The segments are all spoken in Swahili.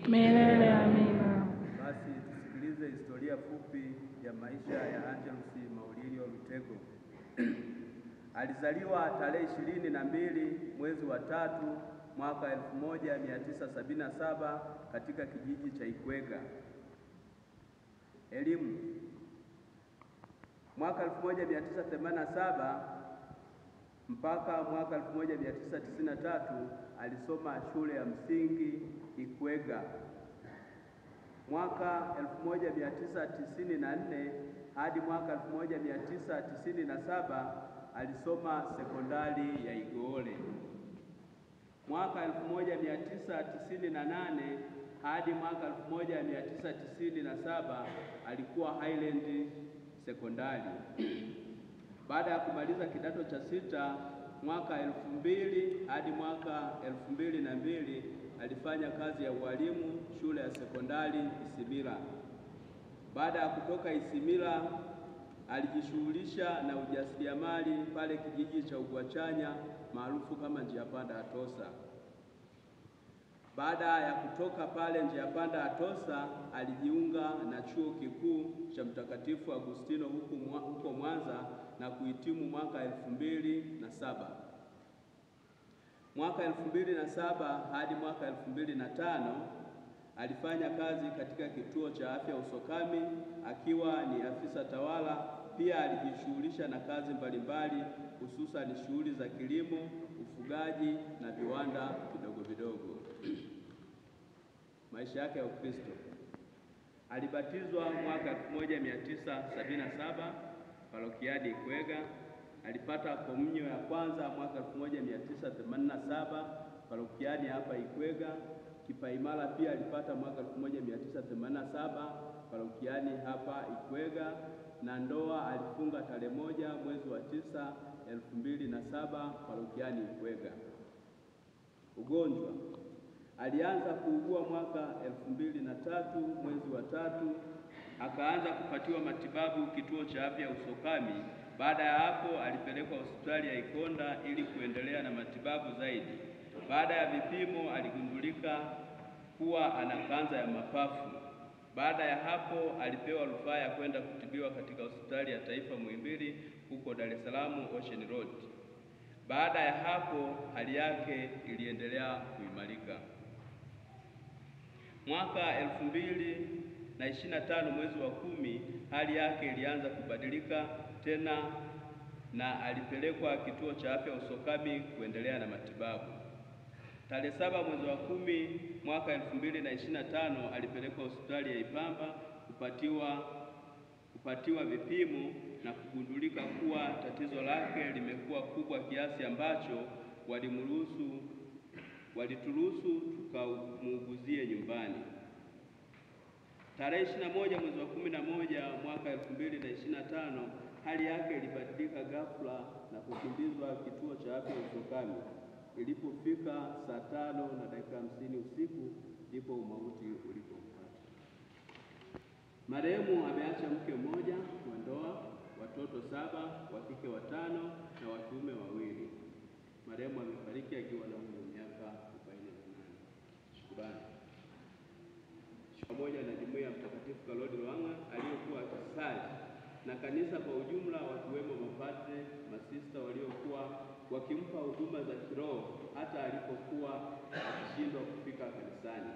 milele. Amina. Basi tusikilize historia fupi ya maisha ya Angelus Maurilio Lutego. Alizaliwa tarehe 22 mwezi wa 3 mwaka 1977 katika kijiji cha Ikwega. Elimu. Mwaka 1987 mpaka mwaka 1993 alisoma shule ya msingi Ikwega. Mwaka 1994 hadi mwaka 1997 alisoma sekondari ya Igoole. Mwaka 1998 hadi mwaka 1997 alikuwa Highland Sekondari. Baada ya kumaliza kidato cha 6 mwaka 2000 hadi mwaka 2002 alifanya kazi ya ualimu shule ya sekondari Isimila. Baada ya kutoka Isimila alijishughulisha na ujasiriamali pale kijiji cha Ugwachanya maarufu kama Njia Panda Atosa. Baada ya kutoka pale Njia Panda Atosa alijiunga na chuo kikuu cha Mtakatifu Agustino huko Mwanza na kuhitimu mwaka 2007. Mwaka 2007 hadi mwaka 2005 alifanya kazi katika kituo cha afya Usokami akiwa ni afisa tawala. Pia alijishughulisha na kazi mbalimbali hususan shughuli za kilimo, ufugaji na viwanda vidogo vidogo. Maisha yake ya Ukristo. Alibatizwa mwaka 1977 parokiani Ikwega. Alipata komunyo ya kwanza mwaka 1987 parokiani hapa Ikwega. Kipaimara pia alipata mwaka 1987 parokiani hapa Ikwega, na ndoa alifunga tarehe 1 mwezi wa 9 2007 parokiani Ikwega. Ugonjwa. Alianza kuugua mwaka 2003 mwezi wa 3, akaanza kupatiwa matibabu kituo cha afya Usokami. Baada ya hapo alipelekwa hospitali ya Ikonda ili kuendelea na matibabu zaidi. Baada ya vipimo aligundulika kuwa ana kansa ya mapafu. Baada ya hapo alipewa rufaa ya kwenda kutibiwa katika hospitali ya taifa Muhimbili huko Dar es Salaam Ocean Road. Baada ya hapo hali yake iliendelea kuimarika. Mwaka 2025 mwezi wa 10 hali yake ilianza kubadilika tena na alipelekwa kituo cha afya Usokami kuendelea na matibabu. Tarehe 7 mwezi wa 10 mwaka 2025 alipelekwa hospitali ya Ipamba kupatiwa vipimo na kugundulika kuwa tatizo lake limekuwa kubwa kiasi ambacho walituruhusu tukamuuguzie nyumbani. Tarehe 21 mwezi wa 11 mwaka 2025 hali yake ilibadilika ghafla na kukimbizwa kituo cha afya Usokami. Ilipofika saa 5:50 usiku ndipo umauti ulipompata. Marehemu ameacha mke mmoja wa ndoa, watoto 7, wa kike 5 na wa kiume 2. Marehemu amefariki akiwa na umri wa miaka 48. Shukrani. Pamoja na jumuiya ya Mtakatifu Karoli Lwanga aliyokuwa akisali na kanisa kwa ujumla, wakiwemo mapadre, masista waliokuwa wakimpa huduma za kiroho hata alipokuwa akishindwa kufika kanisani.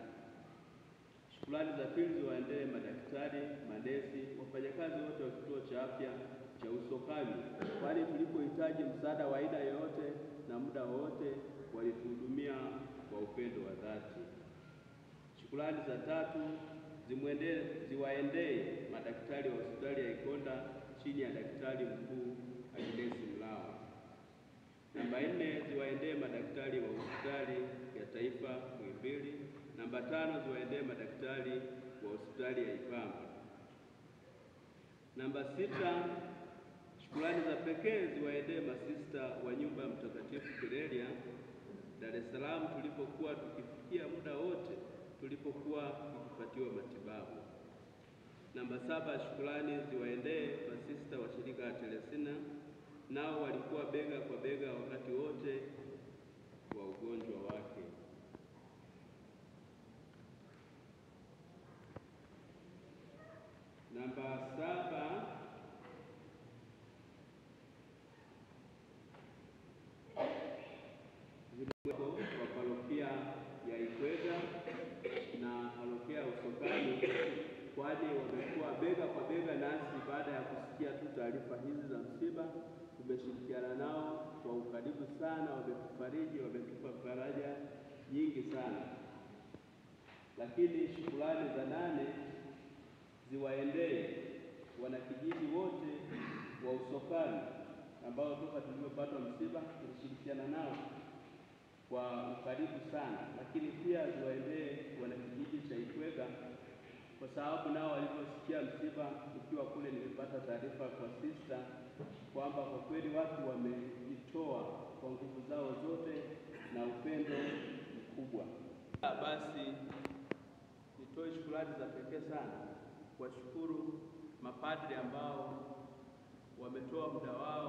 Shukrani za pili ziwaendee madaktari, manesi, wafanyakazi wote wa kituo cha afya cha Usokami, kwani tulipohitaji msaada wa aina yoyote na muda wote walituhudumia kwa upendo wa dhati. Shukrani za tatu ziwaendee madaktari wa hospitali ya Ikonda chini ya daktari mkuu Agnes Mlawa. Namba 4 ziwaendee madaktari wa hospitali ya taifa Muhimbili. Namba 5 ziwaendee madaktari wa hospitali ya Ipamba. Namba 6 shukrani za pekee ziwaendee masista wa nyumba ya Mtakatifu Kirelia Dar es Salaam, tulipokuwa tukifikia muda wote tulipokuwa tukipatiwa matibabu. Namba 7 shukrani ziwaendee masista wa shirika la Teresina, nao walikuwa bega kwa bega wakati wote wa ugonjwa wake. bega kwa bega nasi baada ya kusikia tu taarifa hizi za msiba. Tumeshirikiana nao kwa ukaribu sana, wametufariji, wametupa faraja nyingi sana. Lakini shukrani za nane ziwaendee wanakijiji wote wa Usokani ambao toka tulipopata msiba tulishirikiana nao kwa ukaribu sana, lakini pia ziwaendee wanakijiji cha Ikwega kwa sababu nao waliposikia msiba ikiwa kule, nilipata taarifa kwa sister kwamba kwa kweli watu wamejitoa kwa nguvu zao zote na upendo mkubwa. Basi nitoe shukrani za pekee sana kuwashukuru mapadri ambao wametoa muda wao